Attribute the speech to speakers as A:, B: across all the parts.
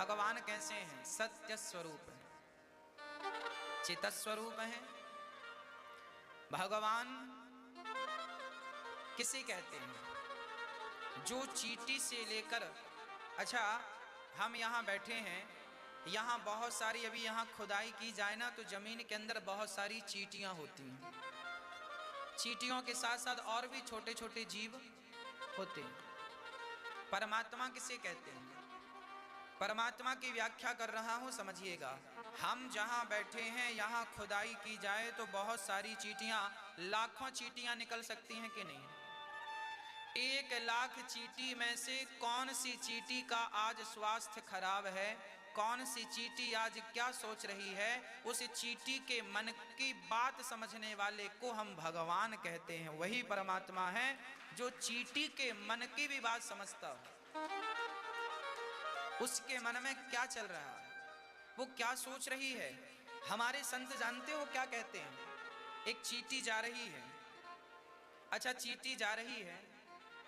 A: भगवान कैसे हैं? सत्य स्वरूप है, चित स्वरूप है। भगवान किसे कहते हैं? जो चींटी से लेकर, अच्छा हम यहाँ बैठे हैं, यहाँ बहुत सारी, अभी यहाँ खुदाई की जाए ना तो जमीन के अंदर बहुत सारी चींटियाँ होती हैं। चींटियों के साथ साथ और भी छोटे छोटे जीव होते हैं। परमात्मा किसे कहते हैं? परमात्मा की व्याख्या कर रहा हूं, समझिएगा। हम जहां बैठे हैं यहाँ खुदाई की जाए तो बहुत सारी चींटियां, लाखों चींटियां निकल सकती हैं कि नहीं? 1,00,000 चींटी में से कौन सी चींटी का आज स्वास्थ्य खराब है, कौन सी चींटी आज क्या सोच रही है, उस चींटी के मन की बात समझने वाले को हम भगवान कहते हैं। वही परमात्मा है जो चींटी के मन की भी बात समझता हो, उसके मन में क्या चल रहा है, वो क्या सोच रही है। हमारे संत जानते हो क्या कहते हैं? एक चींटी जा रही है, अच्छा चींटी जा रही है,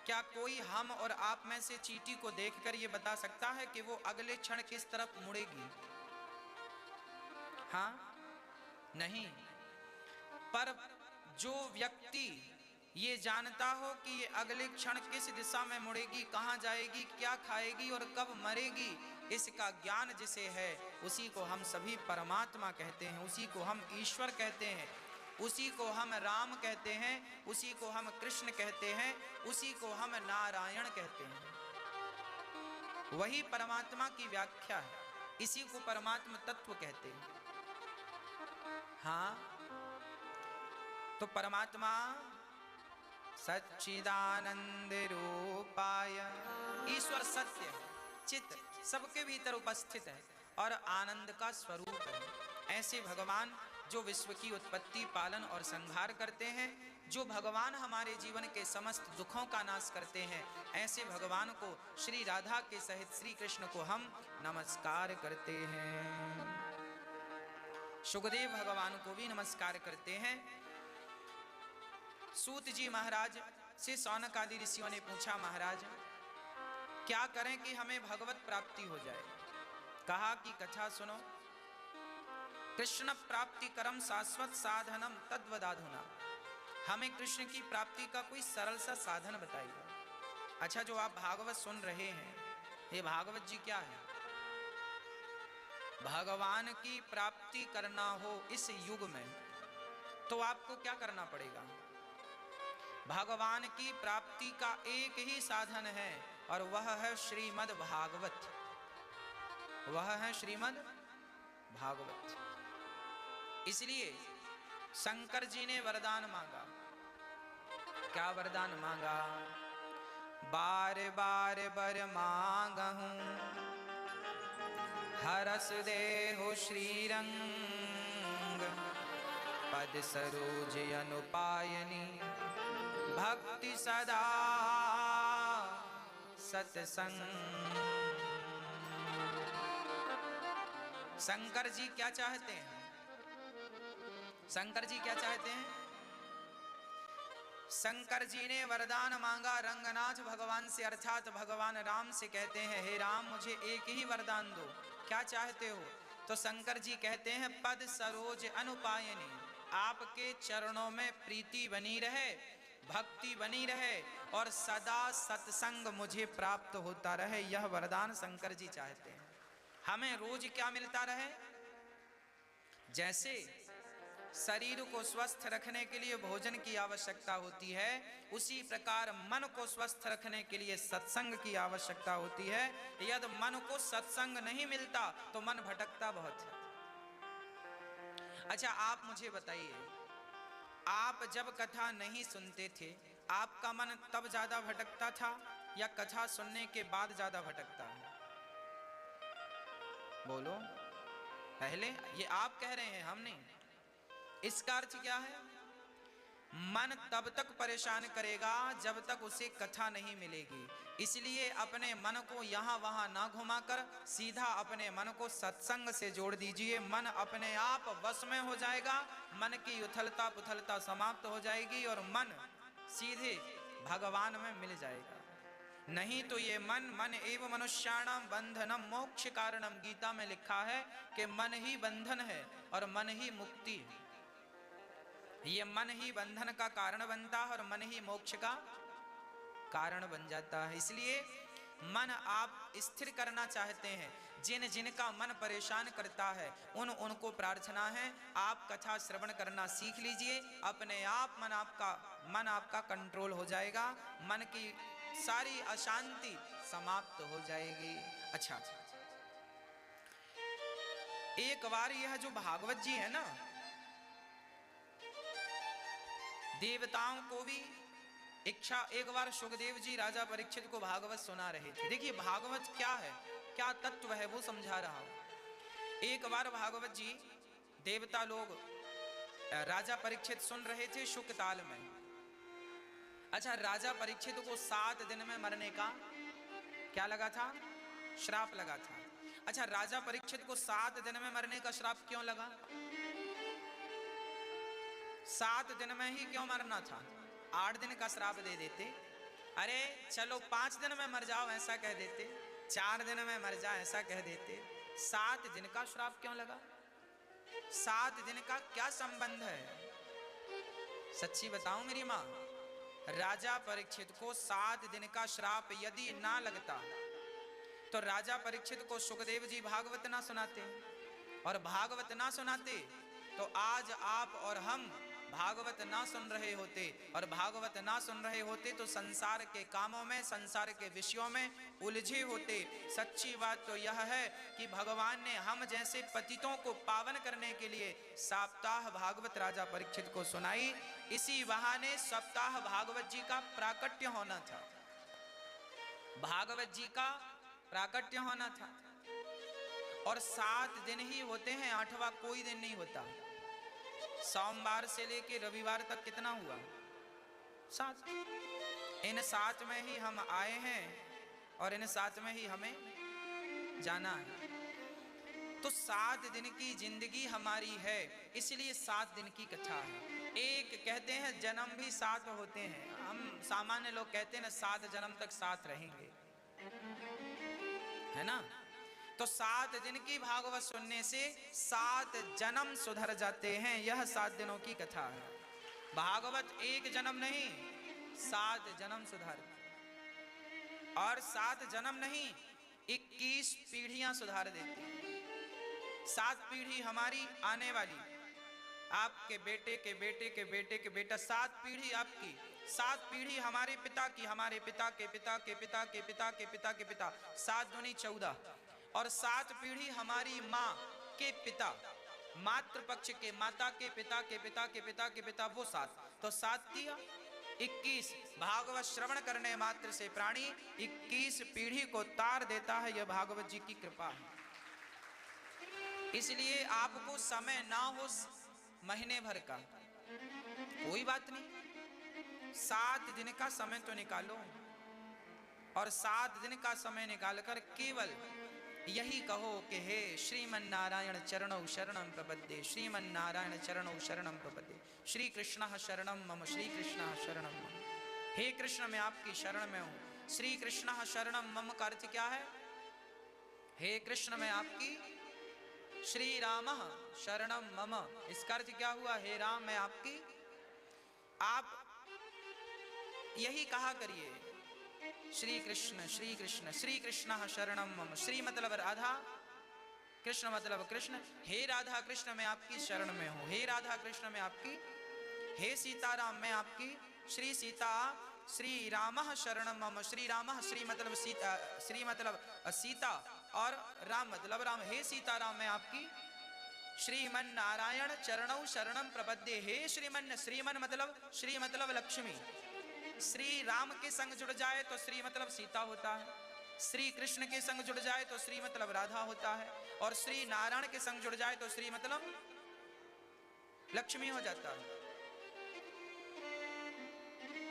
A: क्या कोई हम और आप में से चींटी को देखकर ये बता सकता है कि वो अगले क्षण किस तरफ मुड़ेगी? हाँ, नहीं। पर जो व्यक्ति ये जानता हो कि ये अगले क्षण किस दिशा में मुड़ेगी, कहाँ जाएगी, क्या खाएगी और कब मरेगी, इसका ज्ञान जिसे है उसी को हम सभी परमात्मा कहते हैं, उसी को हम ईश्वर कहते हैं, उसी को हम राम कहते हैं, उसी को हम कृष्ण कहते हैं, उसी को हम नारायण कहते हैं। वही परमात्मा की व्याख्या है, इसी को परमात्मा तत्व कहते हैं। हाँ, तो परमात्मा सच्चिदानंद रूपाय, ईश्वर सत्य है, चित्त सबके भीतर उपस्थित है और आनंद का स्वरूप है। ऐसे भगवान जो विश्व की उत्पत्ति, पालन और संहार करते हैं, जो भगवान हमारे जीवन के समस्त दुखों का नाश करते हैं, ऐसे भगवान को, श्री राधा के सहित श्री कृष्ण को हम नमस्कार करते हैं। सुखदेव भगवान को भी नमस्कार करते हैं। सूत जी महाराज से शौनक आदि ऋषियों ने पूछा, महाराज क्या करें कि हमें भगवत प्राप्ति हो जाए? कहा कि कथा सुनो, कृष्ण प्राप्ति करम शाश्वत साधनम तद्वदाधुना, हमें कृष्ण की प्राप्ति का कोई सरल सा साधन बताइए। अच्छा, जो आप भागवत सुन रहे हैं, ये भागवत जी क्या है? भगवान की प्राप्ति करना हो इस युग में तो आपको क्या करना पड़ेगा? भगवान की प्राप्ति का एक ही साधन है और वह है श्रीमद् भागवत, वह है श्रीमद् भागवत। इसलिए शंकर जी ने वरदान मांगा। क्या वरदान मांगा? बार बार बर मांगहूं, हरस देहु श्रीरंग, पद सरोज अनुपायनी, भक्ति सदा सत्संग। शंकर जी क्या चाहते हैं? शंकर जी क्या चाहते हैं? शंकर जी ने वरदान मांगा रंगनाथ भगवान से, अर्थात भगवान राम से। कहते हैं, हे राम मुझे एक ही वरदान दो, क्या चाहते हो? तो शंकर जी कहते हैं, पद सरोज अनुपायनी, आपके चरणों में प्रीति बनी रहे, भक्ति बनी रहे और सदा सत्संग मुझे प्राप्त होता रहे। यह वरदान शंकर जी चाहते हैं। हमें रोज क्या मिलता रहे? जैसे शरीर को स्वस्थ रखने के लिए भोजन की आवश्यकता होती है, उसी प्रकार मन को स्वस्थ रखने के लिए सत्संग की आवश्यकता होती है। यदि मन को सत्संग नहीं मिलता तो मन भटकता बहुत है। अच्छा, आप मुझे बताइए, आप जब कथा नहीं सुनते थे, आपका मन तब ज्यादा भटकता था या कथा सुनने के बाद ज्यादा भटकता है? बोलो। पहले ये आप कह रहे हैं, हम नहीं। इसका अर्थ क्या है? मन तब तक परेशान करेगा जब तक उसे कथा नहीं मिलेगी। इसलिए अपने मन को यहाँ वहाँ ना घुमाकर सीधा अपने मन को सत्संग से जोड़ दीजिए। मन अपने आप वश में हो जाएगा, मन की उथलता पुथलता समाप्त हो जाएगी और मन सीधे भगवान में मिल जाएगा। नहीं तो ये मन एव मनुष्याणाम बंधनम मोक्ष कारणम। गीता में लिखा है कि मन ही बंधन है और मन ही मुक्ति है। ये मन ही बंधन का कारण बनता है और मन ही मोक्ष का कारण बन जाता है। इसलिए मन आप स्थिर करना चाहते हैं, जिन जिनका मन परेशान करता है उनको प्रार्थना है आप कथा श्रवण करना सीख लीजिए, अपने आप मन आपका कंट्रोल हो जाएगा, मन की सारी अशांति समाप्त हो जाएगी। अच्छा, एक बार यह जो भागवत जी है ना, देवताओं को भी इच्छा, एक बार सुखदेव जी राजा परीक्षित को भागवत सुना रहे थे। देखिए भागवत क्या है, क्या तत्व है वो समझा रहा हूं। एक बार भागवत जी देवता लोग राजा परीक्षित सुन रहे थे शुक ताल में। अच्छा, राजा परीक्षित को 7 दिन में मरने का क्या लगा था? श्राप लगा था। अच्छा, राजा परीक्षित को 7 दिन में मरने का श्राप क्यों लगा? 7 दिन में ही क्यों मरना था? 8 दिन का श्राप दे देते, अरे चलो 5 दिन में मर जाओ ऐसा कह देते, 4 दिन में मर जाओ ऐसा कह देते। 7 दिन का श्राप क्यों लगा? 7 दिन का क्या संबंध है? सच्ची बताऊं मेरी माँ, राजा परीक्षित को 7 दिन का श्राप यदि ना लगता तो राजा परीक्षित को सुखदेव जी भागवत ना सुनाते, और भागवत ना सुनाते तो आज आप और हम भागवत ना सुन रहे होते, और भागवत ना सुन रहे होते तो संसार के कामों में, संसार के विषयों में उलझे होते। सच्ची बात तो यह है कि भगवान ने हम जैसे पतितों को पावन करने के लिए सप्ताह भागवत राजा परीक्षित को सुनाई। इसी बहाने सप्ताह भागवत जी का प्राकट्य होना था, भागवत जी का प्राकट्य होना था। और 7 दिन ही होते हैं, 8वां कोई दिन नहीं होता। सोमवार से लेके रविवार तक कितना हुआ? 7। इन 7 में ही हम आए हैं और इन 7 में ही हमें जाना है। तो 7 दिन की जिंदगी हमारी है, इसलिए 7 दिन की कथा है। एक कहते हैं जन्म भी 7 होते हैं, हम सामान्य लोग कहते हैं ना 7 जन्म तक साथ रहेंगे, है ना? तो 7 दिन की भागवत सुनने से 7 जन्म सुधर जाते हैं। यह 7 दिनों की कथा है। भागवत 1 जन्म नहीं, 7 जन्म सुधार, और 7 जन्म नहीं 21 पीढ़ियां सुधार देती है। 7 पीढ़ी हमारी आने वाली, आपके बेटे के बेटे के बेटे के बेटा, 7 पीढ़ी आपकी, 7 पीढ़ी हमारे पिता की, हमारे पिता के पिता के पिता के पिता के पिता के पिता, 7 दूनी 14, और 7 पीढ़ी हमारी माँ के पिता, मातृपक्ष के माता के पिता के पिता के पिता के पिता, वो 7, तो 7 दिया 21। भागवत श्रवण करने मात्र से प्राणी 21 पीढ़ी को तार देता है। यह भागवत जी की कृपा है। इसलिए आपको समय ना हो महीने भर का, कोई बात नहीं, 7 दिन का समय तो निकालो, और 7 दिन का समय निकालकर केवल यही कहो कि हे श्रीमन नारायण चरणौ शरणं प्रपद्ये, श्रीमन नारायण चरणौ शरणं प्रपद्ये, श्री कृष्ण शरणं मम, श्री कृष्ण शरणं मम। हे कृष्ण मैं आपकी शरण में हूं। श्री कृष्ण शरणं मम का अर्थ क्या है? हे कृष्ण मैं आपकी, श्री राम शरणं मम इसका अर्थ क्या हुआ? हे राम मैं आपकी। आप यही कहा करिए श्री कृष्ण श्री कृष्ण, श्री कृष्ण शरणं मम। श्री मतलब राधा, कृष्ण मतलब कृष्ण। हे राधा कृष्ण मैं आपकी शरण में हूं, हे राधा कृष्ण मैं आपकी, हे सीताराम मैं आपकी, श्री सीता श्री राम शरणं मम। श्री राम, श्री मतलब सीता, श्री मतलब सीता और राम मतलब राम। हे सीताराम मैं आपकी, श्रीमन नारायण चरणौ शरणं प्रपद्ये। हे श्रीमन, श्रीमन मतलब श्री मतलब लक्ष्मी। श्री राम के संग जुड़ जाए तो श्री मतलब सीता होता है, श्री कृष्ण के संग जुड़ जाए तो श्री मतलब राधा होता है, और श्री नारायण के संग जुड़ जाए तो श्री मतलब लक्ष्मी हो जाता है।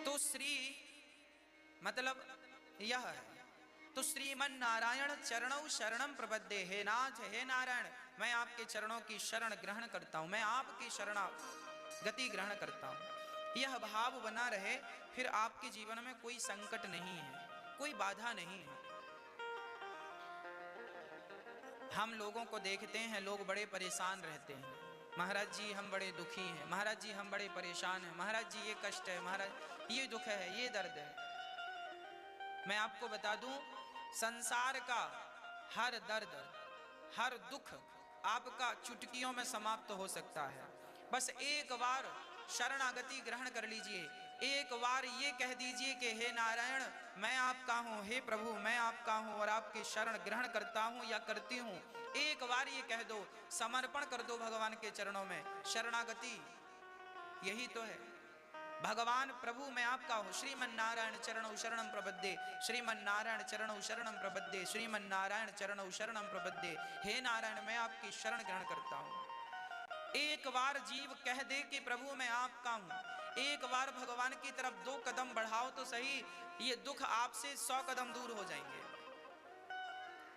A: तो श्री मतलब यह है। तो श्रीमन नारायण चरणौ शरणं प्रपद्ये। हे नाथ, हे नारायण मैं आपके चरणों की शरण ग्रहण करता हूं, मैं आपकी शरणागति ग्रहण करता हूं। यह भाव बना रहे, फिर आपके जीवन में कोई संकट नहीं है, कोई बाधा नहीं है। हम लोगों को देखते हैं, लोग बड़े परेशान रहते हैं, महाराज जी हम बड़े दुखी हैं, महाराज जी हम बड़े परेशान हैं, महाराज जी ये कष्ट है, महाराज ये दुख है, ये दर्द है। मैं आपको बता दूं, संसार का हर दर्द, हर दुख आपका चुटकियों में समाप्त हो सकता है। बस एक बार शरणागति ग्रहण कर लीजिए, एक बार ये कह दीजिए कि हे नारायण मैं आपका हूँ, हे प्रभु मैं आपका हूँ और आपकी शरण ग्रहण करता हूँ या करती हूँ। एक बार ये कह दो, समर्पण कर दो भगवान के चरणों में। शरणागति यही तो है। भगवान प्रभु मैं आपका हूँ, श्रीमन नारायण चरणौ शरणं प्रपद्ये, श्रीमन नारायण चरणौ शरणं प्रपद्ये, श्रीमन नारायण चरणौ शरणं प्रपद्ये। हे नारायण मैं आपकी शरण ग्रहण करता हूँ। एक बार जीव कह दे कि प्रभु मैं आपका हूँ, एक बार भगवान की तरफ 2 कदम बढ़ाओ तो सही, ये दुख आपसे 100 कदम दूर हो जाएंगे।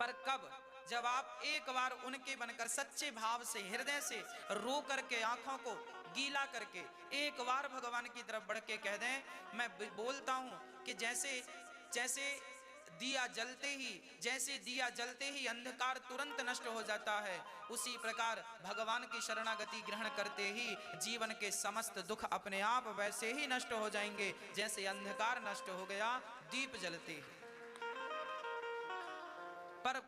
A: पर कब? जब आप एक बार उनके बनकर सच्चे भाव से, हृदय से रो करके, आंखों को गीला करके एक बार भगवान की तरफ बढ़ के कह दें। मैं बोलता हूं कि जैसे दिया जलते ही, जैसे दिया जलते ही अंधकार तुरंत नष्ट हो जाता है, उसी प्रकार भगवान की शरणागति ग्रहण करते ही जीवन के समस्त दुख अपने आप वैसे ही नष्ट हो जाएंगे जैसे अंधकार नष्ट हो गया दीप जलते ही। पर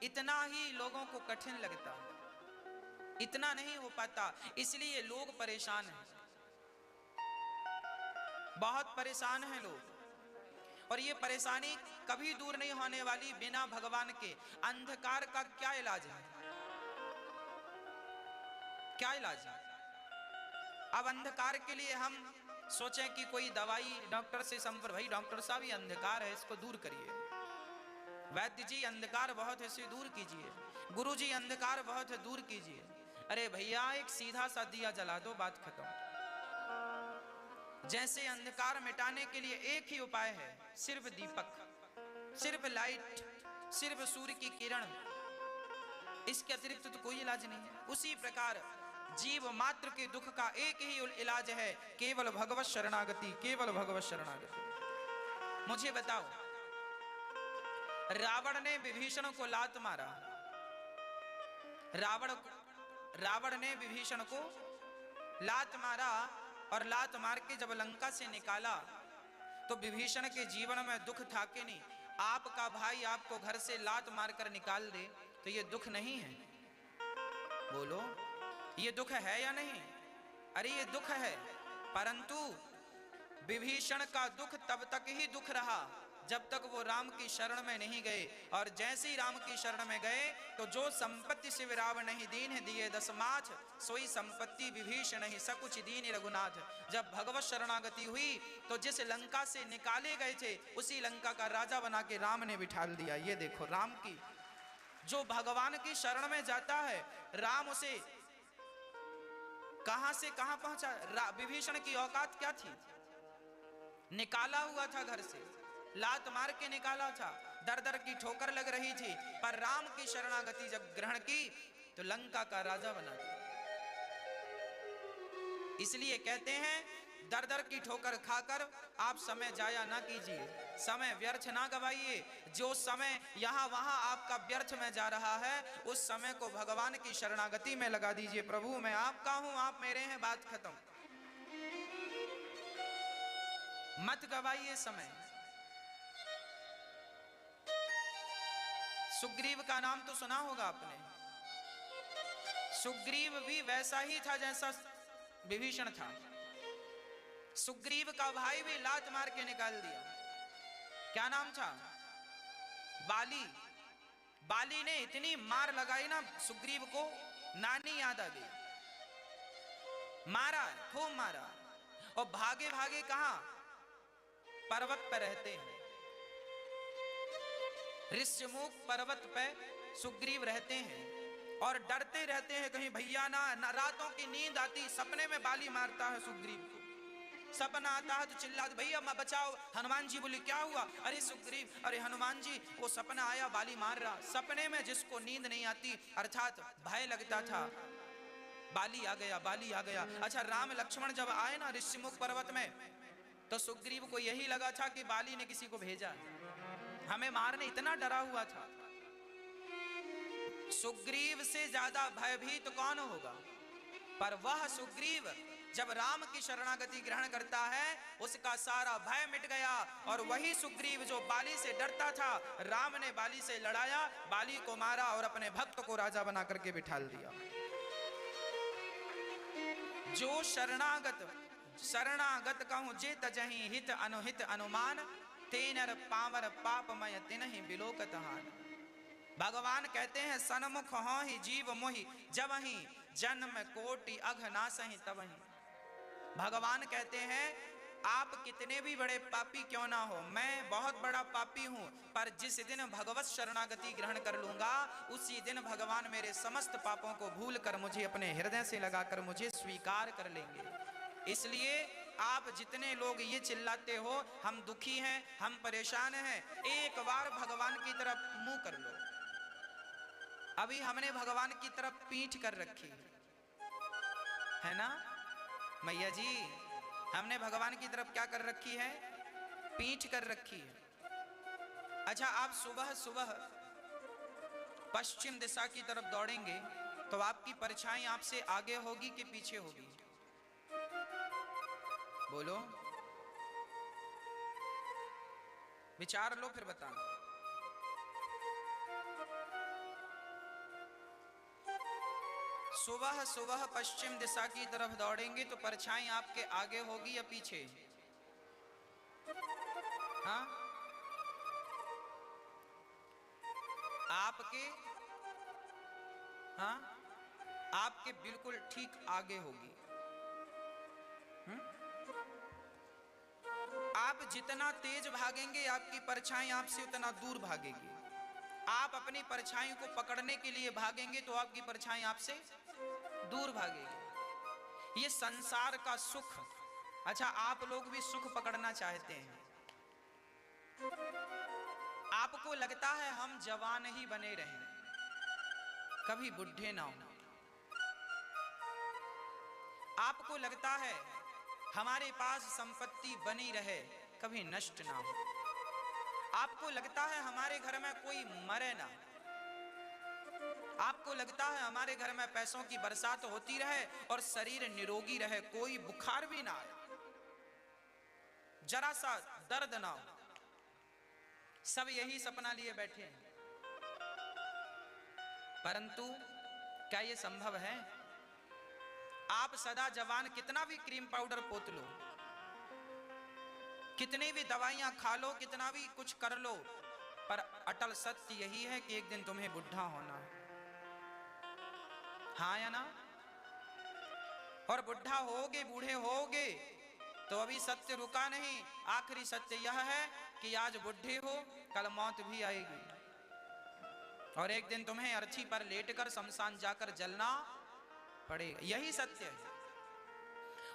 A: इतना ही लोगों को कठिन लगता, इतना नहीं हो पाता, इसलिए लोग परेशान हैं, बहुत परेशान हैं लोग। और ये परेशानी कभी दूर नहीं होने वाली बिना भगवान के। अंधकार का क्या इलाज है? क्या इलाज है? अब अंधकार के लिए हम सोचें कि कोई दवाई डॉक्टर से संपर्क, भाई डॉक्टर साहब ये अंधकार है इसको दूर करिए, वैद्य जी अंधकार बहुत है इसे दूर कीजिए, गुरु जी अंधकार बहुत है दूर कीजिए। अरे भैया एक सीधा सा दिया जला दो, बात खत्म। जैसे अंधकार मिटाने के लिए एक ही उपाय है, सिर्फ दीपक, सिर्फ लाइट, सिर्फ सूर्य की किरण, इसके अतिरिक्त तो कोई इलाज नहीं है। उसी प्रकार जीव मात्र के दुख का एक ही इलाज है, केवल भगवत शरणागति, केवल भगवत शरणागति। मुझे बताओ, रावण ने विभीषण को लात मारा, रावण ने विभीषण को लात मारा और लात मार के जब लंका से निकाला तो विभीषण के जीवन में दुख था कि नहीं? आपका भाई आपको घर से लात मारकर निकाल दे तो ये दुख नहीं है? बोलो, ये दुख है या नहीं? अरे ये दुख है, परंतु विभीषण का दुख तब तक ही दुख रहा जब तक वो राम की शरण में नहीं गए। और जैसे ही राम की शरण में गए तो जो संपत्ति शिव रावण नहीं दीन है दिए दसमाछ, सोई संपत्ति विभीषण नहीं सकुच दीन रघुनाथ। जब भगवत शरणागति हुई तो जिस लंका से निकाले गए थे उसी लंका का राजा बना के राम ने बिठाल दिया। ये देखो, राम की, जो भगवान की शरण में जाता है राम उसे कहां से कहां पहुंचा। विभीषण की औकात क्या थी? निकाला हुआ था घर से, लात मार के निकाला था, दर दर की ठोकर लग रही थी, पर राम की शरणागति जब ग्रहण की तो लंका का राजा बना दिया। इसलिए कहते हैं दर दर की ठोकर खाकर आप समय जाया ना कीजिए, समय व्यर्थ ना गवाइए। जो समय यहां वहां आपका व्यर्थ में जा रहा है उस समय को भगवान की शरणागति में लगा दीजिए। प्रभु मैं आपका हूं, आप मेरे हैं, बात खत्म। मत गवाइए समय। सुग्रीव का नाम तो सुना होगा आपने। सुग्रीव भी वैसा ही था जैसा विभीषण था। सुग्रीव का भाई भी लात मार के निकाल दिया। क्या नाम था? बाली। बाली ने इतनी मार लगाई ना सुग्रीव को, नानी याद आ गई, मारा, खूब मारा। और भागे भागे कहां? पर्वत पर रहते हैं, ऋष्यमुख पर्वत पे सुग्रीव रहते हैं और डरते रहते हैं कहीं भैया ना रातों की नींद आती, सपने में बाली मारता है सुग्रीव को। सपना आता है तो चिल्लाते भैया मैं बचाओ। हनुमान जी बोले क्या हुआ? अरे सुग्रीव, अरे हनुमान जी वो सपना आया बाली मार रहा। सपने में जिसको नींद नहीं आती अर्थात भय लगता था, बाली आ गया, बाली आ गया। अच्छा, राम लक्ष्मण जब आए ना ऋष्यमुख पर्वत में तो सुग्रीव को यही लगा था कि बाली ने किसी को भेजा। हमें मारने इतना डरा हुआ था। सुग्रीव से ज्यादा भयभीत कौन होगा? पर वह सुग्रीव जब राम की शरणागति ग्रहण करता है, उसका सारा भय मिट गया। और वही सुग्रीव जो बाली से डरता था, राम ने बाली से लड़ाया, बाली को मारा और अपने भक्त को राजा बना करके बिठा दिया। जो शरणागत कहूं जे तजहि हित अनुहित अनुमान, तेनर पावर पापमय तिनहि बिलोकत हान। भगवान कहते हैं सन्मुख हो ही जीव मोहि, जब ही जन्म कोटि अघ नासहि तबहि। भगवान कहते हैं आप कितने भी बड़े पापी क्यों ना हो, मैं बहुत बड़ा पापी हूं, पर जिस दिन भगवत शरणागति ग्रहण कर लूंगा, उसी दिन भगवान मेरे समस्त पापों को भूल कर मुझे अपने हृदय से लगाकर मुझे स्वीकार कर लेंगे। इसलिए आप जितने लोग ये चिल्लाते हो हम दुखी हैं, हम परेशान हैं, एक बार भगवान की तरफ मुंह कर लो। अभी हमने भगवान की तरफ पीठ कर रखी है ना मैया जी, हमने भगवान की तरफ क्या कर रखी है? पीठ कर रखी है। अच्छा, आप सुबह सुबह पश्चिम दिशा की तरफ दौड़ेंगे तो आपकी परछाई आपसे आगे होगी कि पीछे होगी? बोलो, विचार लो फिर बताना। सुबह सुबह पश्चिम दिशा की तरफ दौड़ेंगे तो परछाई आपके आगे होगी या पीछे? हाँ, आपके बिल्कुल ठीक आगे होगी। आप जितना तेज भागेंगे आपकी परछाई आपसे उतना दूर भागेगी। आप अपनी परछाई को पकड़ने के लिए भागेंगे तो आपकी परछाई आपसे दूर भागेगी। ये संसार का सुख। अच्छा, आप लोग भी सुख पकड़ना चाहते हैं, आपको लगता है हम जवान ही बने रहें, कभी बुढ़े ना हो। आपको लगता है हमारे पास संपत्ति बनी रहे, कभी नष्ट ना हो। आपको लगता है हमारे घर में कोई मरे ना। आपको लगता है हमारे घर में पैसों की बरसात होती रहे और शरीर निरोगी रहे, कोई बुखार भी ना आए, जरा सा दर्द ना हो। सब यही सपना लिए बैठे हैं, परंतु क्या ये संभव है? आप सदा जवान कितना भी क्रीम पाउडर पोत लो, कितनी भी दवाइयां खा लो, कितना भी कुछ कर लो, पर अटल सत्य यही है कि एक दिन तुम्हें बुढ़ा होना है। हाँ या ना? और बुढ़ा होगे, बूढ़े होगे तो अभी सत्य रुका नहीं। आखिरी सत्य यह है कि आज बुढ़े हो, कल मौत भी आएगी और एक दिन तुम्हें अर्थी पर लेटकर शमशान जाकर जलना पड़ेगा। यही सत्य है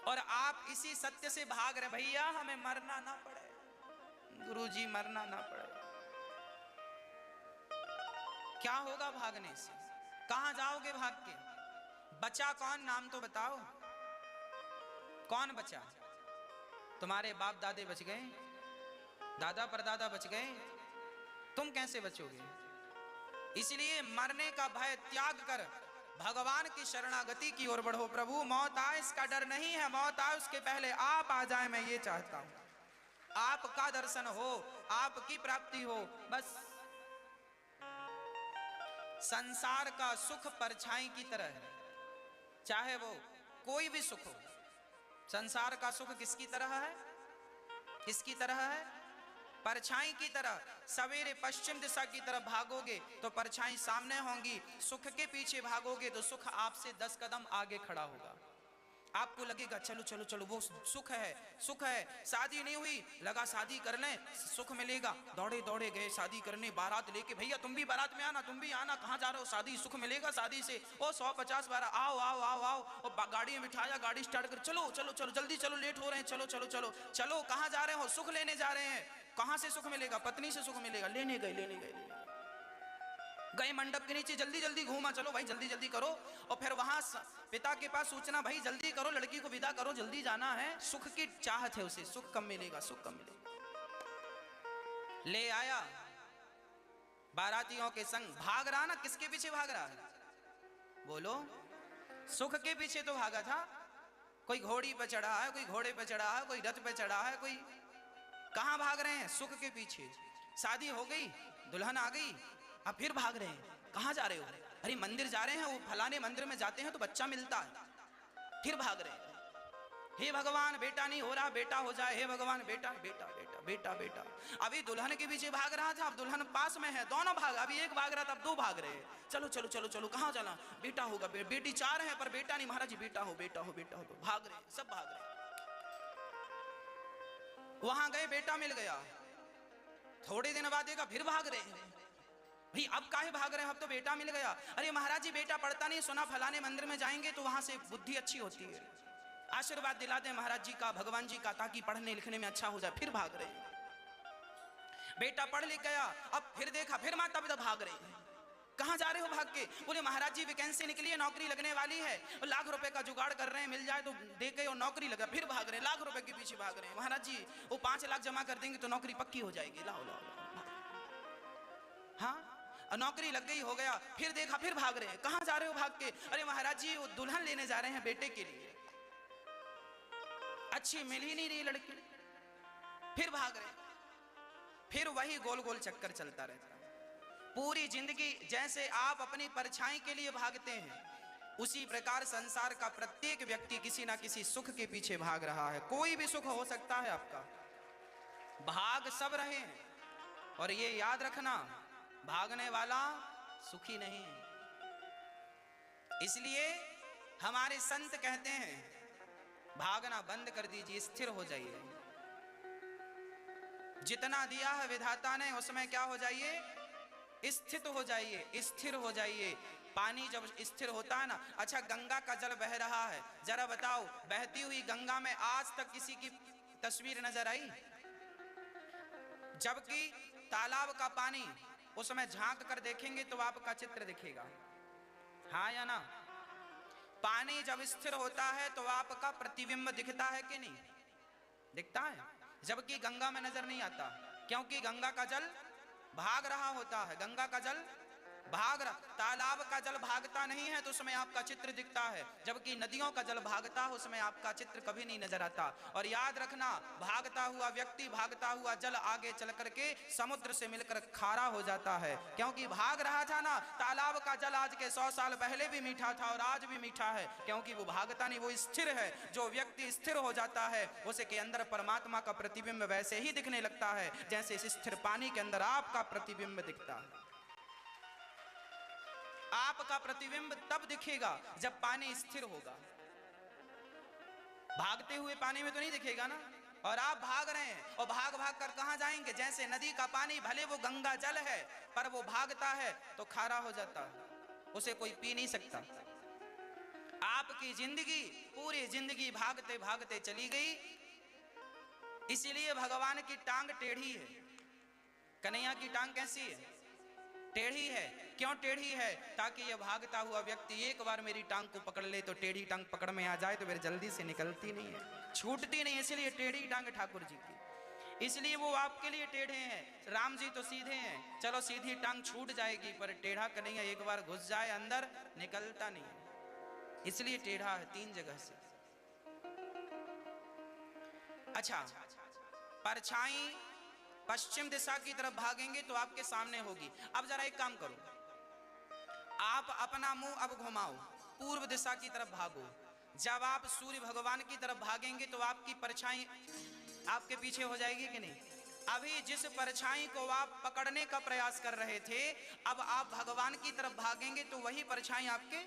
A: और आप इसी सत्य से भाग रहे। भैया हमें मरना ना पड़े, गुरुजी मरना ना पड़े। क्या होगा भागने से? कहां जाओगे भाग के? बचा कौन? नाम तो बताओ, कौन बचा? तुम्हारे बाप दादे बच गए, दादा परदादा बच गए, तुम कैसे बचोगे? इसलिए मरने का भय त्याग कर भगवान की शरणागति की ओर बढ़ो। प्रभु मौत आए इसका डर नहीं है, मौत आए उसके पहले आप आ जाए, मैं ये चाहता हूं। आपका दर्शन हो, आपकी प्राप्ति हो, बस। संसार का सुख परछाई की तरह है, चाहे वो कोई भी सुख हो। संसार का सुख किसकी तरह है? किसकी तरह है? परछाई की तरह। सवेरे पश्चिम दिशा की तरफ भागोगे तो परछाई सामने होंगी, सुख के पीछे भागोगे तो सुख आपसे 10 कदम आगे खड़ा होगा। आपको लगेगा चलो चलो चलो वो सुख है, सुख है। शादी नहीं हुई, लगा शादी कर लें, सुख मिलेगा। दौड़े दौड़े गए शादी करने, बारात लेके, भैया तुम भी बारात में आना, तुम भी आना, कहाँ जा रहे हो? शादी, सुख मिलेगा शादी से। ओ 150 बार आओ आओ आओ आओ, और गाड़ी में बिठाया, गाड़ी स्टार्ट कर, चलो चलो चलो जल्दी चलो, लेट हो रहे हैं, चलो चलो चलो चलो। कहाँ जा रहे हो? सुख लेने जा रहे हैं। कहाँ से सुख मिलेगा? पत्नी से सुख मिलेगा। लेने गए लेने गए गए मंडप के नीचे, जल्दी जल्दी घूमा, चलो भाई जल्दी जल्दी करो। और फिर वहां पिता के पास सूचना, भाई जल्दी करो, लड़की को विदा करो, जल्दी जाना है। सुख की चाहत है उसे, सुख कब मिलेगा, सुख कब मिलेगा। ले आया, बारातियों के संग भाग रहा ना, किसके पीछे भाग रहा है? बोलो, सुख के पीछे तो भागा था। कोई घोड़ी पे चढ़ा है, कोई घोड़े पे चढ़ा है, कोई रथ पे चढ़ा है, कोई कहां भाग रहे हैं? सुख के पीछे। शादी हो गई, दुल्हन आ गई, अब फिर भाग रहे हैं। कहां जा रहे हो? अरे मंदिर जा रहे हैं, वो फलाने मंदिर में जाते हैं तो बच्चा मिलता है, फिर भाग रहे हैं। हे भगवान बेटा नहीं हो रहा, बेटा हो जाए, हे भगवान बेटा बेटा बेटा बेटा बेटा। अभी दुल्हन के पीछे भाग रहा था, अब दुल्हन पास में है, दोनों भाग, अभी एक भाग रहा था, अब दो भाग रहे हैं। चलो चलो चलो चलो, कहां चला? बेटा होगा, बेटी चार है पर बेटा नहीं, महाराज जी बेटा हो बेटा हो बेटा हो, तो भाग रहे, सब भाग रहे। वहां गए, बेटा मिल गया, थोड़े दिन बाद देखा फिर भाग रहे हैं। भाई अब काहे भाग रहे हैं? अब तो बेटा मिल गया। अरे महाराज जी बेटा पढ़ता नहीं, सुना फलाने मंदिर में जाएंगे तो वहां से बुद्धि अच्छी होती है, आशीर्वाद दिलाते महाराज जी का, भगवान जी का, ताकि पढ़ने लिखने में अच्छा हो जाए। फिर भाग रहे हैं। बेटा पढ़ लिख गया, अब फिर देखा, फिर माता पिता भाग रहे हैं। कहां जा रहे हो भाग के? बोले महाराज जी वैकेंसी निकली है, नौकरी लगने वाली है, लाख रुपए का जुगाड़ कर रहे हैं, मिल जाए तो दे के और नौकरी लगा। फिर भाग रहे हैं, लाख रुपए के पीछे भाग रहे हैं। महाराज जी वो 5 लाख जमा कर देंगे तो नौकरी पक्की हो जाएगी, लाओ लाओ लाओ। हाँ, नौकरी लग गई, हो गया, फिर देखा, फिर भाग रहे हैं। कहां जा रहे हो भाग के? अरे महाराज जी वो दुल्हन लेने जा रहे हैं बेटे के लिए, अच्छी मिल ही नहीं रही लड़की, फिर भाग रहे। फिर वही गोल गोल चक्कर चलता रहता है पूरी जिंदगी। जैसे आप अपनी परछाई के लिए भागते हैं, उसी प्रकार संसार का प्रत्येक व्यक्ति किसी ना किसी सुख के पीछे भाग रहा है। कोई भी सुख हो सकता है आपका, भाग सब रहे हैं। और ये याद रखना, भागने वाला सुखी नहीं है। इसलिए हमारे संत कहते हैं भागना बंद कर दीजिए, स्थिर हो जाइए। जितना दिया है विधाता ने उसमें क्या हो जाइए? स्थित हो जाइए, स्थिर हो जाइए। पानी जब स्थिर होता है ना, अच्छा गंगा का जल बह रहा है, जरा बताओ बहती हुई गंगा में आज तक किसी की तस्वीर नजर आई? जबकि तालाब का पानी, उसमें झांक कर देखेंगे तो आपका चित्र दिखेगा, हाँ या ना? पानी जब स्थिर होता है तो आपका प्रतिबिंब दिखता है कि नहीं? दिखता है। जबकि गंगा में नजर नहीं आता, क्योंकि गंगा का जल भाग रहा होता है। गंगा का जल भाग रहा, तालाब का जल भागता नहीं है तो उसमें आपका चित्र दिखता है, जबकि नदियों का जल भागता है उसमें आपका चित्र कभी नहीं नजर आता। और याद रखना, भागता हुआ व्यक्ति, भागता हुआ जल आगे चल करके समुद्र से मिलकर खारा हो जाता है, क्योंकि भाग रहा था ना। तालाब का जल आज के 100 साल पहले भी मीठा था और आज भी मीठा है, क्योंकि वो भागता नहीं, वो स्थिर है। जो व्यक्ति स्थिर हो जाता है उसके अंदर परमात्मा का प्रतिबिंब वैसे ही दिखने लगता है जैसे इस स्थिर पानी के अंदर आपका प्रतिबिंब दिखता है। आपका प्रतिबिंब तब दिखेगा जब पानी स्थिर होगा, भागते हुए पानी में तो नहीं दिखेगा ना। और आप भाग रहे हैं और भाग भाग कर कहां जाएंगे? जैसे नदी का पानी, भले वो गंगा जल है पर वो भागता है तो खारा हो जाता है, उसे कोई पी नहीं सकता। आपकी जिंदगी, पूरी जिंदगी भागते भागते चली गई, इसीलिए भगवान की टांग टेढ़ी है। कन्हैया की टांग कैसी है? टेढ़ी है। क्यों टेढ़ी है? ताकि यह भागता हुआ व्यक्ति एक बार मेरी टांग को पकड़ ले तो टेढ़ी टांग पकड़ में आ जाए तो फिर जल्दी से निकलती नहीं है, छूटती नहीं, इसलिए टेढ़ी टांग ठाकुर जी की। इसलिए वो आपके लिए टेढ़े हैं। राम जी तो सीधे हैं, चलो सीधी टांग छूट जाएगी, पर टेढ़ा कन्हैया एक बार घुस जाए अंदर निकलता नहीं, इसलिए टेढ़ा है 3 जगह से। अच्छा, परछाई पश्चिम दिशा की तरफ भागेंगे तो आपके सामने होगी। अब जरा एक काम करो, आप अपना मुंह अब घुमाओ, पूर्व दिशा की तरफ भागो। जब आप सूर्य भगवान की तरफ भागेंगे तो आपकी परछाई आपके पीछे हो जाएगी कि नहीं? अभी जिस परछाई को आप पकड़ने का प्रयास कर रहे थे, अब आप भगवान की तरफ भागेंगे तो वही परछाई आपके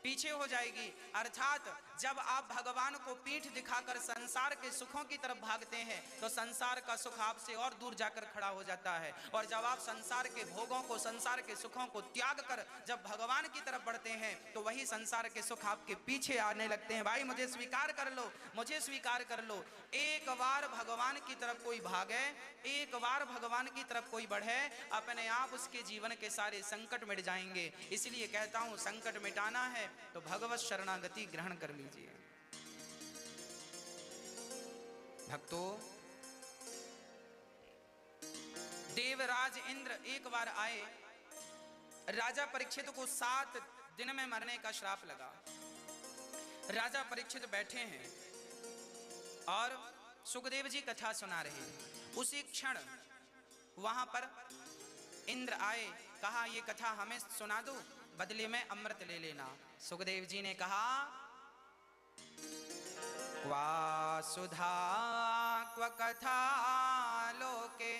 A: पीछे हो जाएगी। अर्थात जब आप भगवान को पीठ दिखाकर संसार के सुखों की तरफ भागते हैं तो संसार का सुख आपसे और दूर जाकर खड़ा हो जाता है। और जब आप संसार के भोगों को, संसार के सुखों को त्याग कर जब भगवान की तरफ बढ़ते हैं तो वही संसार के सुख आपके पीछे आने लगते हैं। भाई मुझे स्वीकार कर लो, मुझे स्वीकार कर लो। एक बार भगवान की तरफ कोई भागे, एक बार भगवान की तरफ कोई बढ़े, अपने आप उसके जीवन के सारे संकट मिट जाएंगे। इसलिए कहता हूं, संकट मिटाना है तो भगवत शरणागति ग्रहण कर लीजिए। भक्तों, देवराज इंद्र एक बार आए, राजा परीक्षित को 7 दिन में मरने का श्राप लगा। राजा परीक्षित बैठे हैं और सुखदेव जी कथा सुना रहे हैं। उसी क्षण वहां पर इंद्र आए, कहा ये कथा हमें सुना दो, बदले में अमृत ले लेना। सुखदेव जी ने कहा क्वा सुधा क्व कथा लोके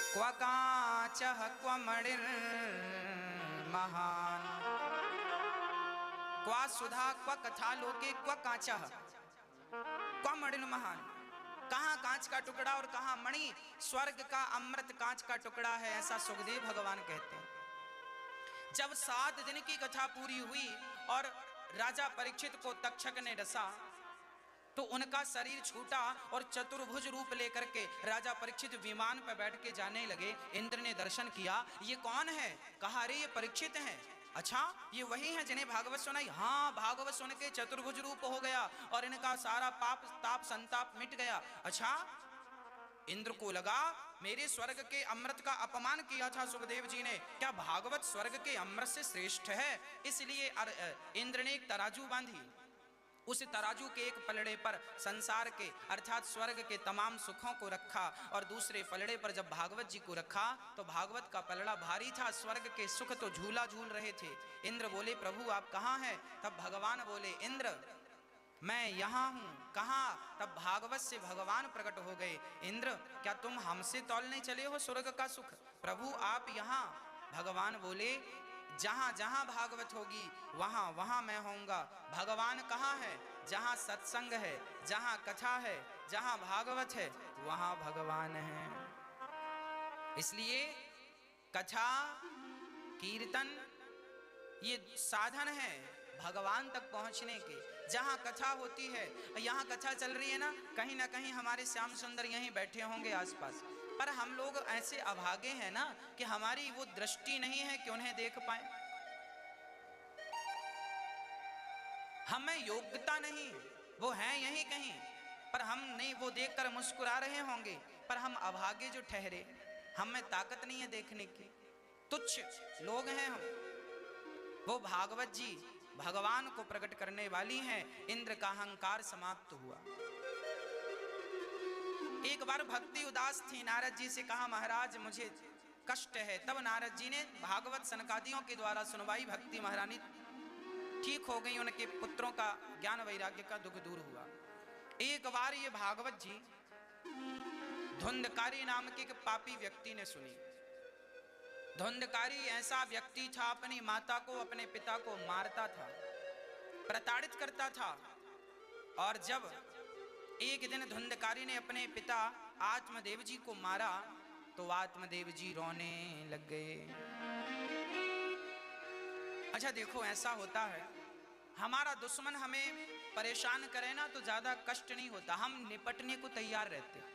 A: क्व काचः क्व मणिर् महान। क्वा सुधा क्व कथा लोके क्व काचः क्व मणिर् महान। कहाँ कांच का टुकड़ा और कहाँ मणि, स्वर्ग का अमृत कांच का टुकड़ा है, ऐसा सुखदेव भगवान कहते हैं। जब 7 दिन की कथा पूरी हुई और राजा परीक्षित को तक्षक ने डसा तो उनका शरीर छूटा और चतुर्भुज रूप लेकर के राजा परीक्षित विमान पर बैठ के जाने लगे। इंद्र ने दर्शन किया, ये कौन है? कहा अरे ये परीक्षित हैं। अच्छा ये वही हैं जिन्हें भागवत सुनाई? हाँ, भागवत सुन के चतुर्भुज रूप हो गया और इनका सारा पाप ताप संताप मिट गया। अच्छा, इंद्र को लगा मेरे स्वर्ग के अमृत का अपमान किया था सुखदेव जी ने, क्या भागवत स्वर्ग के अमृत से श्रेष्ठ है? इसलिए इंद्र ने एक तराजू बांधी, उस तराजू के एक पलड़े पर संसार के अर्थात स्वर्ग के तमाम सुखों को रखा और दूसरे पलड़े पर जब भागवत जी को रखा तो भागवत का पलड़ा भारी था, स्वर्ग के सुख तो झूला झूल रहे थे। इंद्र बोले प्रभु आप कहाँ हैं? तब भगवान बोले इंद्र मैं यहाँ हूँ। कहाँ? तब भागवत से भगवान प्रकट हो गए। इंद्र क्या तुम हमसे तौलने चले हो स्वर्ग का सुख? प्रभु आप यहाँ। भगवान बोले जहाँ जहाँ भागवत होगी वहाँ वहाँ मैं होऊंगा। भगवान कहाँ है? जहाँ सत्संग है, जहाँ कथा है, जहाँ भागवत है वहाँ भगवान है। इसलिए कथा कीर्तन ये साधन है भगवान तक पहुँचने के। जहाँ कथा होती है, यहाँ कथा चल रही है ना कहीं हमारे श्याम सुंदर यहीं बैठे होंगे आसपास, पर हम लोग ऐसे अभागे हैं ना कि हमारी वो दृष्टि नहीं है कि उन्हें देख पाए, हमें योग्यता नहीं, वो हैं यहीं कहीं पर हम नहीं, वो देखकर मुस्कुरा रहे होंगे पर हम अभागे जो ठहरे, हमें ताकत नहीं है देखने की, तुच्छ लोग हैं हम। वो भागवत जी भगवान को प्रकट करने वाली हैं। इंद्र का अहंकार समाप्त हुआ। एक बार भक्ति उदास थी, नारद जी से कहा महाराज मुझे कष्ट है। तब नारद जी ने भागवत सनकादियों के द्वारा सुनवाई, भक्ति महारानी ठीक हो गई, उनके पुत्रों का ज्ञान वैराग्य का दुख दूर हुआ। एक बार ये भागवत जी धुंधकारी नाम के एक पापी व्यक्ति ने सुनी। धुंधकारी ऐसा व्यक्ति था, अपनी माता को अपने पिता को मारता था, प्रताड़ित करता था। और जब एक दिन धुंधकारी ने अपने पिता आत्मदेव जी को मारा तो आत्मदेव जी रोने लग गए। अच्छा देखो ऐसा होता है, हमारा दुश्मन हमें परेशान करे ना तो ज्यादा कष्ट नहीं होता, हम निपटने को तैयार रहते।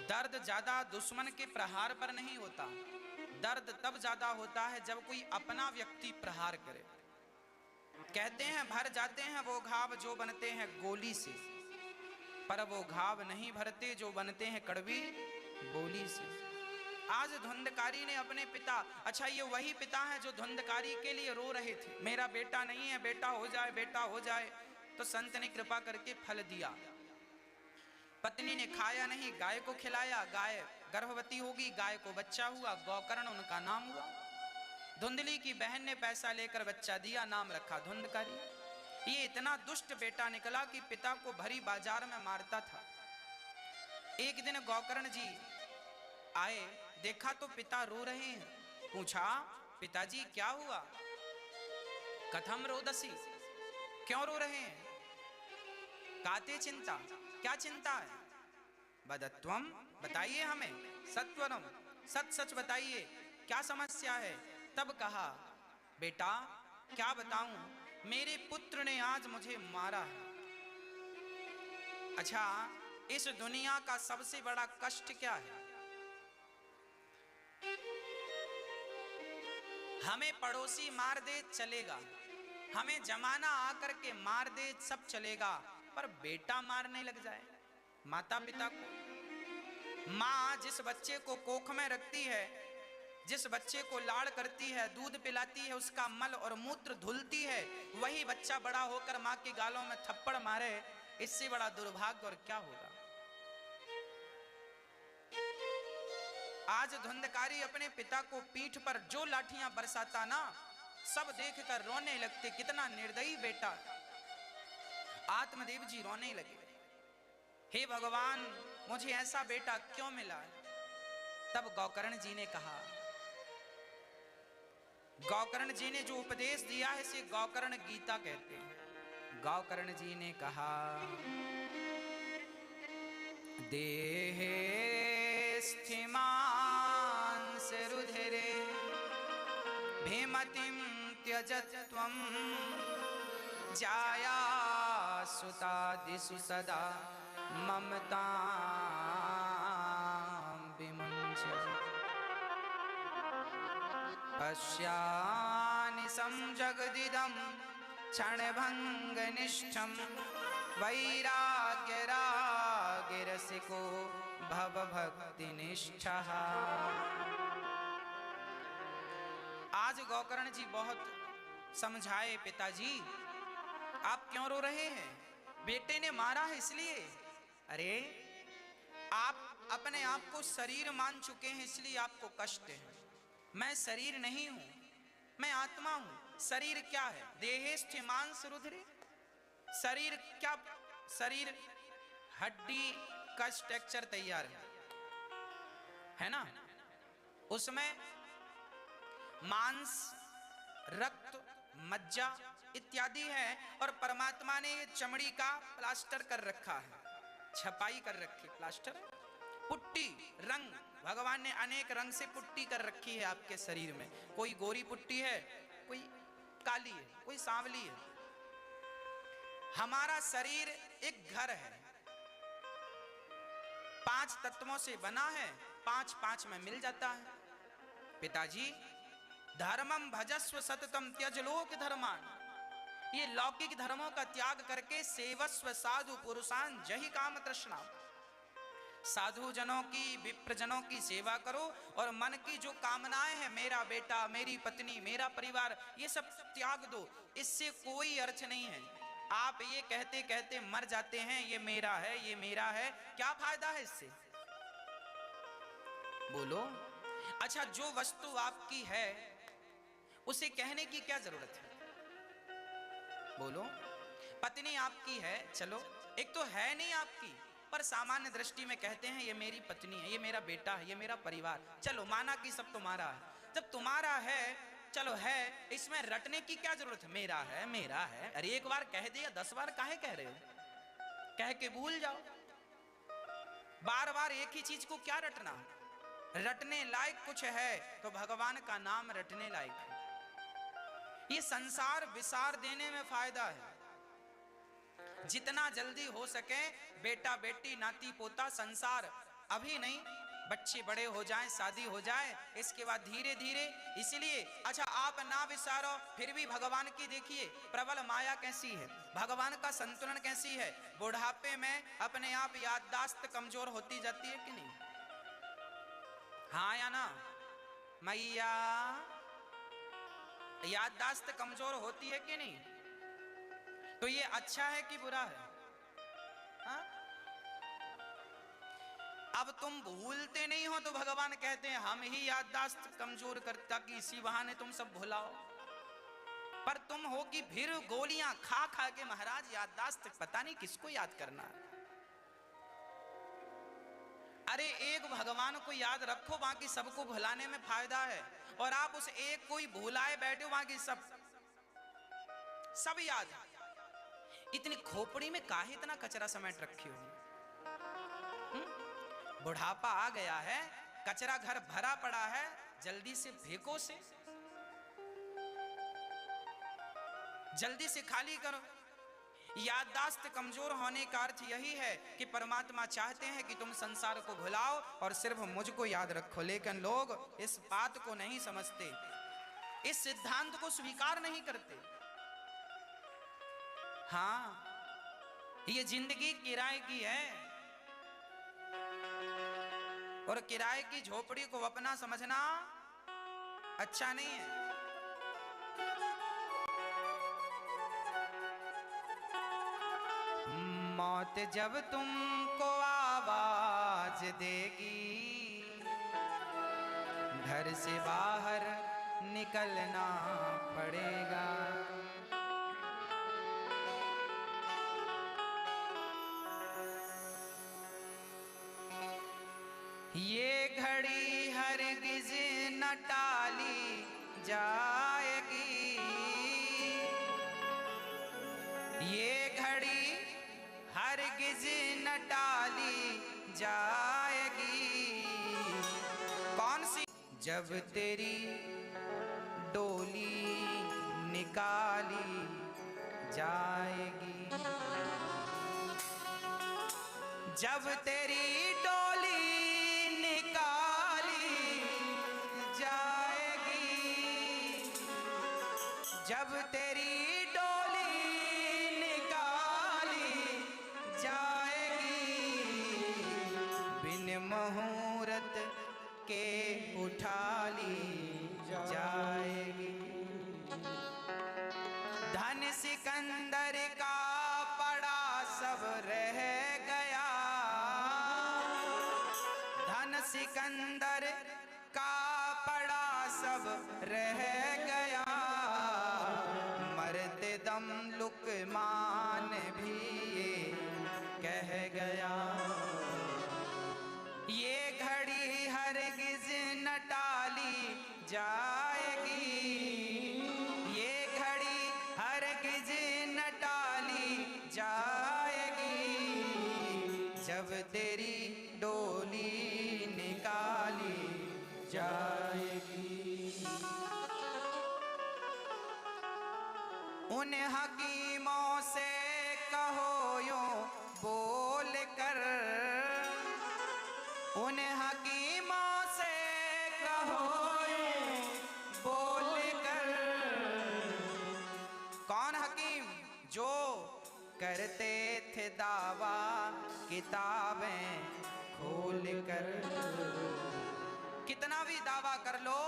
A: दर्द ज्यादा दुश्मन के प्रहार पर नहीं होता, दर्द तब ज्यादा होता है जब कोई अपना व्यक्ति प्रहार करे। कहते हैं भर जाते हैं वो घाव जो बनते हैं गोली से, पर वो घाव नहीं भरते जो बनते हैं कड़वी बोली से। आज धुंधकारी ने अपने पिता, अच्छा ये वही पिता है जो धुंधकारी के लिए रो रहे थे, मेरा बेटा नहीं है, बेटा हो जाए, बेटा हो जाए। तो संत ने कृपा करके फल दिया। पत्नी ने खाया नहीं, गाय को खिलाया, गाय गर्भवती होगी, गाय को बच्चा हुआ, गौकर्ण उनका नाम हुआ। धुंधली की बहन ने पैसा लेकर बच्चा दिया, नाम रखा धुंधकारी। ये इतना दुष्ट बेटा निकला कि पिता को भरी बाजार में मारता था। एक दिन गौकर्ण जी आए, देखा तो पिता रो रहे हैं। पूछा पिताजी क्या हुआ? कथम रोदसी, क्यों रो रहे हैं? काते चिंता, क्या चिंता है? बदत्वम, बताइए हमें, सत्वरम, सच सच बताइए क्या समस्या है? तब कहा बेटा क्या बताऊं, मेरे पुत्र ने आज मुझे मारा है। अच्छा इस दुनिया का सबसे बड़ा कष्ट क्या है? हमें पड़ोसी मार दे चलेगा, हमें जमाना आकर के मार दे सब चलेगा, पर बेटा मारने लग जाए माता पिता को, माँ जिस बच्चे को कोख में रखती है, जिस बच्चे को लाड़ करती है, दूध पिलाती है, उसका मल और मूत्र धुलती है, वही बच्चा बड़ा होकर माँ की गालों में थप्पड़ मारे, इससे बड़ा दुर्भाग्य और क्या होगा। आज धुंधकारी अपने पिता को पीठ पर जो लाठियां बरसाता ना, सब देखकर रोने लगते, कितना निर्दयी बेटा। आत्मदेव जी रोने लगे, हे भगवान मुझे ऐसा बेटा क्यों मिला। तब गौकर्ण जी ने कहा, गौकर्ण जी ने जो उपदेश दिया है इसे गौकर्ण गीता कहते हैं। गौकर्ण जी ने कहा, देहे स्थिमांस रुधिरे भीमतिं त्यजत्वं जाया सुतादिषु सदा ममतां विमुञ्च। पश्यानिशं जगदिदं क्षणभङ्गनिष्ठं वैराग्यरागिरसिको भवभक्तिनिष्ठः। आज गौकर्ण जी बहुत समझाए, पिताजी आप क्यों रो रहे हैं, बेटे ने मारा है इसलिए। अरे आप अपने आप को शरीर मान चुके हैं इसलिए आपको कष्ट है। मैं शरीर नहीं हूं, मैं आत्मा हूं। शरीर क्या है, देहेस्थि मांस रुधिरे। शरीर क्या, शरीर हड्डी का स्ट्रक्चर तैयार है ना, उसमें मांस, रक्त, मज्जा इत्यादि है, और परमात्मा ने चमड़ी का प्लास्टर कर रखा है, छपाई कर रखी, प्लास्टर, पुट्टी, रंग, भगवान ने अनेक रंग से पुट्टी कर रखी है आपके शरीर में। कोई गोरी पुट्टी है, कोई काली है, कोई सांवली है। हमारा शरीर एक घर है, 5 तत्वों से बना है, 5 में मिल जाता है। पिताजी धर्मम भजस्व सततम त्यज लोक धर्मान, ये लौकिक धर्मों का त्याग करके सेवस्व साधु पुरुषान जहि काम तृष्णा। साधु जनों की, विप्र जनों की सेवा करो और मन की जो कामनाएं हैं, मेरा बेटा, मेरी पत्नी, मेरा परिवार, ये सब त्याग दो। इससे कोई अर्थ नहीं है। आप ये कहते कहते मर जाते हैं, ये मेरा है, ये मेरा है, क्या फायदा है इससे, बोलो। अच्छा, जो वस्तु आपकी है उसे कहने की क्या जरूरत है, बोलो। पत्नी आपकी है, चलो, एक तो है नहीं आपकी, पर सामान्य दृष्टि में कहते हैं ये मेरी पत्नी है, ये मेरा बेटा है, ये मेरा परिवार। चलो माना कि सब तुम्हारा है। जब तुम्हारा है, चलो है, इसमें रटने की क्या जरूरत है, मेरा है, मेरा है। अरे एक बार कह दिया, 10 बार काहे कह रहे हो, कह के भूल जाओ। बार बार एक ही चीज को क्या रटना। रटने लायक कुछ है तो भगवान का नाम रटने लायक है। ये संसार विसार देने में फायदा है। जितना जल्दी हो सके बेटा बेटी नाती पोता संसार, अभी नहीं, बच्चे बड़े हो जाएं, शादी हो जाए, इसके बाद धीरे धीरे। इसलिए अच्छा आप ना विसारो, फिर भी भगवान की देखिए प्रबल माया कैसी है, भगवान का संतुलन कैसी है। बुढ़ापे में अपने आप याददाश्त कमजोर होती जाती है कि नहीं, हाँ या ना मैया, याददाश्त कमजोर होती है कि नहीं। तो ये अच्छा है कि बुरा है, हाँ? अब तुम भूलते नहीं हो तो भगवान कहते हैं हम ही याददाश्त कमजोर करता कि इसी बहाने तुम सब भुलाओ। पर तुम हो कि फिर गोलियां खा खा के महाराज याददाश्त पता नहीं किसको याद करना है। अरे एक भगवान को याद रखो, बाकी सबको भुलाने में फायदा है। और आप उस एक को ही भुलाए बैठे हो, बाकी सब याद है। इतनी खोपड़ी में काहे इतना कचरा समेट रखी हो। बुढ़ापा आ गया है, कचरा घर भरा पड़ा है, जल्दी से फेंको, से जल्दी से खाली करो। याददाश्त कमजोर होने का अर्थ यही है कि परमात्मा चाहते हैं कि तुम संसार को भुलाओ और सिर्फ मुझको याद रखो। लेकिन लोग इस बात को नहीं समझते, इस सिद्धांत को स्वीकार नहीं करते। हाँ, ये जिंदगी किराए की है। और किराए की झोपड़ी को अपना समझना अच्छा नहीं है। मौत जब तुमको आवाज देगी, घर से बाहर निकलना पड़ेगा। ये घड़ी हरगिज न टाली जाएगी, ये घड़ी हरगिज न टाली जाएगी। कौन सी? जब तेरी डोली निकाली जाएगी, जब तेरी डोली निकाली जाएगी, जब तेरी डोली निकाली जाएगी, बिन मुहूर्त के उठा ली जाएगी। धन सिकंदर का पड़ा सब रह गया, धन सिकंदर का पड़ा सब रह गया, मरते दम लुकमान भी ये कह गया। ये घड़ी हरगिज न टाली जाएगी, ये घड़ी हरगिज न टाली जाएगी, जब तेरी डोली निकाली जाएगी। उन हकीमों से कहो यूं बोल कर, उन हकीमों से कहो यूं बोल कर। कौन हकीम? जो करते थे दावा किताबें खोल कर। कितना भी दावा कर लो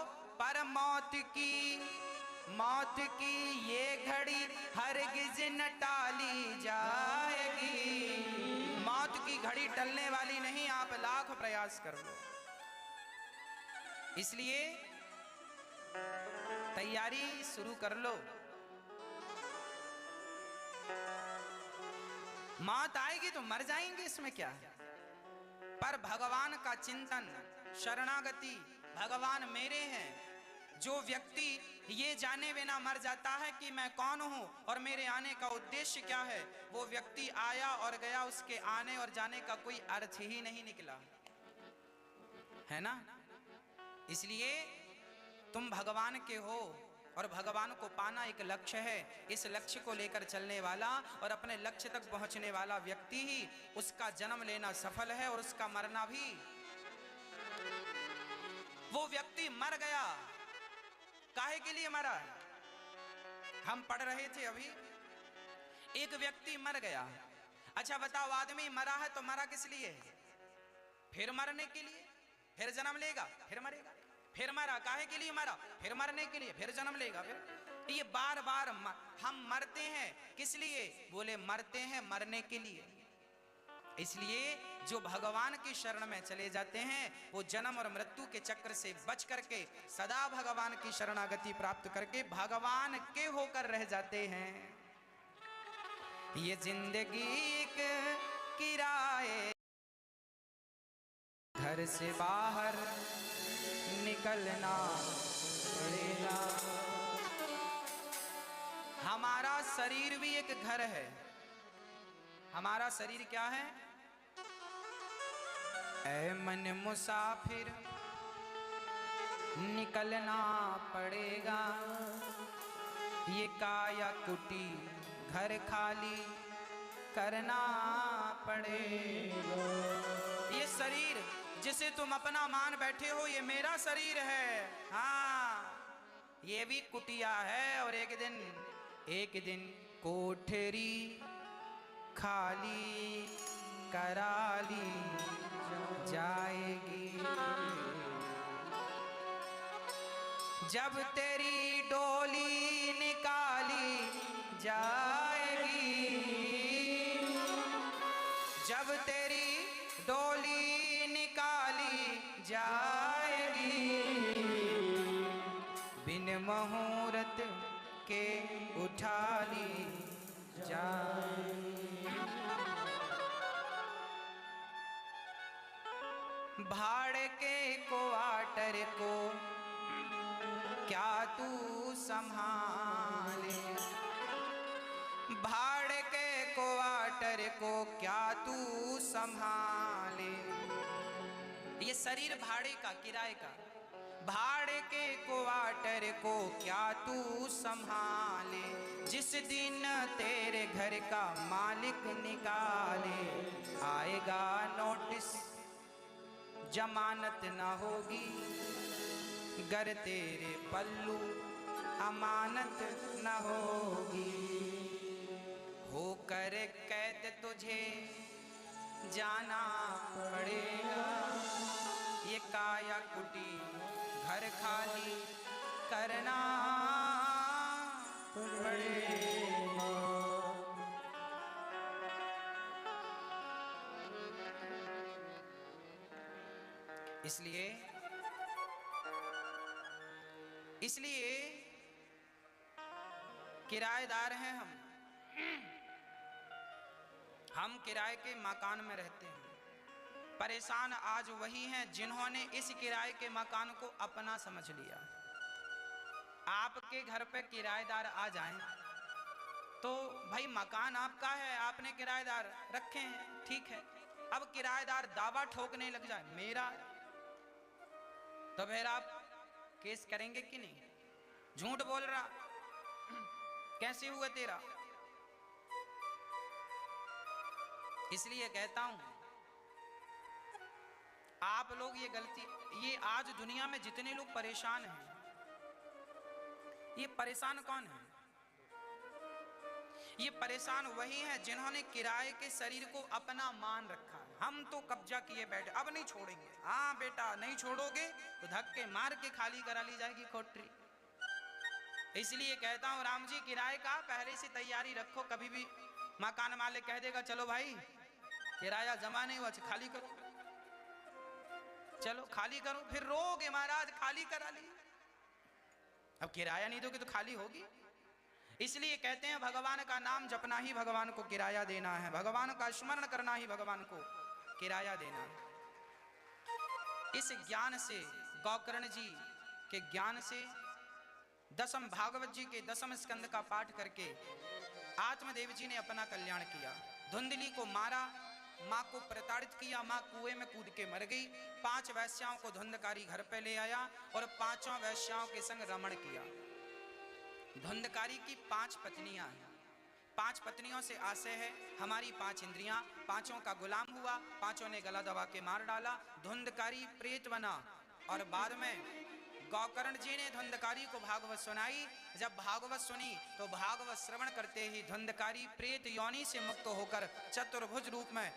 A: पर मौत की ये घड़ी हरगिज न टाली जाएगी। मौत की घड़ी टलने वाली नहीं, आप लाख प्रयास कर लो। इसलिए तैयारी शुरू कर लो। मौत आएगी तो मर जाएंगे, इसमें क्या है। पर भगवान का चिंतन, शरणागति, भगवान मेरे हैं। जो व्यक्ति ये जाने बिना मर जाता है कि मैं कौन हूं और मेरे आने का उद्देश्य क्या है, वो व्यक्ति आया और गया, उसके आने और जाने का कोई अर्थ ही नहीं निकला, है ना। इसलिए तुम भगवान के हो और भगवान को पाना एक लक्ष्य है। इस लक्ष्य को लेकर चलने वाला और अपने लक्ष्य तक पहुंचने वाला व्यक्ति ही उसका जन्म लेना सफल है और उसका मरना भी। वो व्यक्ति मर गया, काहे के लिए मरा? हम पढ़ रहे थे अभी, एक व्यक्ति मर गया। अच्छा बताओ, आदमी मरा है तो मरा किस लिए? फिर मरने के लिए, फिर जन्म लेगा, फिर मरेगा, फिर मरा, काहे के लिए मरा? फिर मरने के लिए, फिर जन्म लेगा, फिर। ये बार बार हम मरते हैं, किस लिए? बोले मरते हैं मरने के लिए। इसलिए जो भगवान की शरण में चले जाते हैं वो जन्म और मृत्यु के चक्र से बच करके सदा भगवान की शरणागति प्राप्त करके भगवान के होकर रह जाते हैं। ये जिंदगी एक किराए, घर से बाहर निकलना पड़ेगा। हमारा शरीर भी एक घर है। हमारा शरीर क्या है? ऐ मन मुसाफिर निकलना पड़ेगा, ये काया कुटी घर खाली करना पड़ेगा। ये शरीर जिसे तुम अपना मान बैठे हो, ये मेरा शरीर है। हाँ, ये भी कुटिया है और एक दिन कोठरी खाली कराली जाएगी। जब तेरी डोली निकाली जाएगी, जब तेरी डोली निकाली जाएगी, बिन मुहूर्त के उठा ली जाएगी। भाड़ के क्वार्टर को क्या तू संभाले, भाड़ के क्वार्टर को क्या तू संभाले। ये शरीर भाड़े का, किराए का, भाड़े के क्वार्टर को क्या तू संभाले। जिस दिन तेरे घर का मालिक निकाले, आएगा नोटिस जमानत न होगी, गर तेरे पल्लू अमानत न होगी। होकर कैद तुझे जाना पड़ेगा, ये काया कुटी घर खाली करना पड़ेगा। इसलिए किराएदार हैं हम किराए के मकान में रहते हैं। परेशान आज वही हैं जिन्होंने इस किराए के मकान को अपना समझ लिया। आपके घर पे किराएदार आ जाएं तो भाई मकान आपका है, आपने किराएदार रखे हैं, ठीक है। अब किराएदार दावा ठोकने लग जाए मेरा, तो फिर आप केस करेंगे कि नहीं? झूठ बोल रहा, कैसे हुआ तेरा? इसलिए कहता हूं आप लोग ये गलती, ये आज दुनिया में जितने लोग परेशान हैं, ये परेशान कौन है? ये परेशान वही हैं जिन्होंने किराए के शरीर को अपना मान रखा है। हम तो कब्जा किए बैठे, अब नहीं छोड़ेंगे। हाँ बेटा, नहीं छोड़ोगे तो धक्के मार के खाली करा ली जाएगी कोठरी। इसलिए कहता हूँ राम जी, किराए का पहले से तैयारी रखो। कभी भी मकान मालिक कह देगा चलो भाई किराया जमा नहीं हुआ, खाली करो, चलो खाली करो, फिर रोगे महाराज खाली करा ली। अब किराया नहीं दोगे तो खाली होगी। इसलिए कहते हैं भगवान का नाम जपना ही भगवान को किराया देना है, भगवान का स्मरण करना ही भगवान को किराया देना है। इस ज्ञान से, गौकर्ण जी के ज्ञान से, दसम भागवत जी के दसम स्कंद का पाठ करके आत्मदेव जी ने अपना कल्याण किया। धुंधली को मारा, माँ को प्रताड़ित किया, माँ कुएं में कूद के मर गई। 5 वैश्याओं को धुंधकारी घर पे ले आया और 5 वैश्याओं के संग रमण किया। धुंधकारी की 5 पत्नियां हैं। 5 पत्नियों से आशय है हमारी 5 इंद्रियां, 5 का गुलाम हुआ, 5 ने गला दबा के मार डाला। धुंधकारी प्रेत बना और बाद में गौकर्ण जी ने धुंधकारी को भागवत सुनाई। जब भागवत सुनी तो भागवत श्रवण करते ही धुंधकारी प्रेत योनि से मुक्त होकर चतुर्भुज रूप में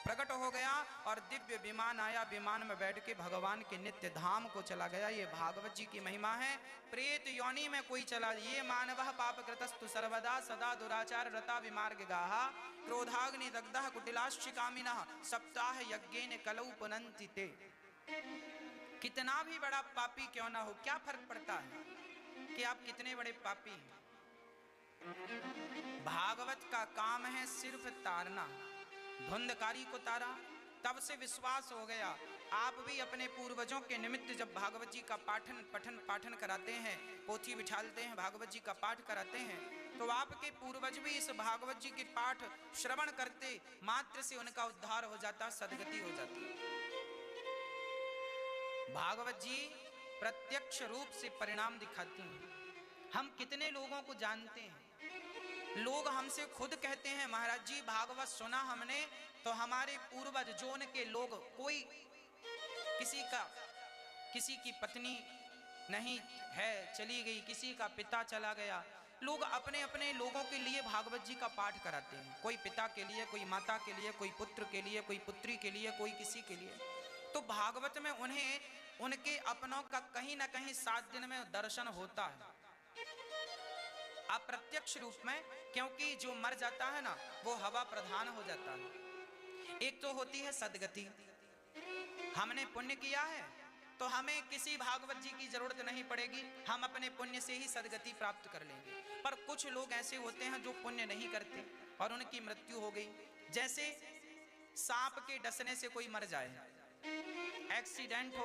A: प्रकट हो गया और दिव्य विमान आया। विमान में बैठ के भगवान के नित्य धाम को चला गया। ये भागवत जी की महिमा है। प्रेत योनि में कोई चला, ये मानवः पाप कृतस्तु सर्वदा सदा दुराचार रता विमार्ग गाहा क्रोधाग्नि दग्धः कुटिलाश्च कामिनः सप्ताह यज्ञेन कलौ पुनन्ति ते। कितना भी बड़ा पापी क्यों ना हो, क्या फर्क पड़ता है कि आप कितने बड़े पापी हैं। भागवत का काम है सिर्फ तारना। धुंधकारी को तारा, तब से विश्वास हो गया। आप भी अपने पूर्वजों के निमित्त जब भागवत जी का पाठन कराते हैं, पोथी बिठालते हैं, भागवत जी का पाठ कराते हैं, तो आपके पूर्वज भी इस भागवत जी के पाठ श्रवण करते मात्र से उनका उद्धार हो जाता, सदगति हो जाती। भागवत जी प्रत्यक्ष रूप से परिणाम दिखाती हैं। हम कितने लोगों को जानते हैं, लोग हमसे खुद कहते हैं महाराज जी भागवत सुना हमने, तो हमारे पूर्वज जो उनके लोग, कोई किसी की पत्नी नहीं है, चली गई, किसी का पिता चला गया, लोग अपने अपने लोगों के लिए भागवत जी का पाठ कराते हैं, कोई पिता के लिए, कोई माता के लिए, कोई पुत्र के लिए, कोई पुत्री के लिए, कोई किसी के लिए। तो भागवत में उन्हें उनके अपनों का कहीं ना कहीं 7 दिन में दर्शन होता है, अप्रत्यक्ष रूप में, क्योंकि जो मर जाता है ना वो हवा प्रधान हो जाता है। एक तो होती है सदगति, हमने पुण्य किया है तो हमें किसी भागवत जी की जरूरत नहीं पड़ेगी, हम अपने पुण्य से ही सदगति प्राप्त कर लेंगे। पर कुछ लोग ऐसे होते हैं जो पुण्य नहीं करते और उनकी मृत्यु हो गई। जैसे सांप के डसने से कोई मर जाए, एक्सीडेंट हो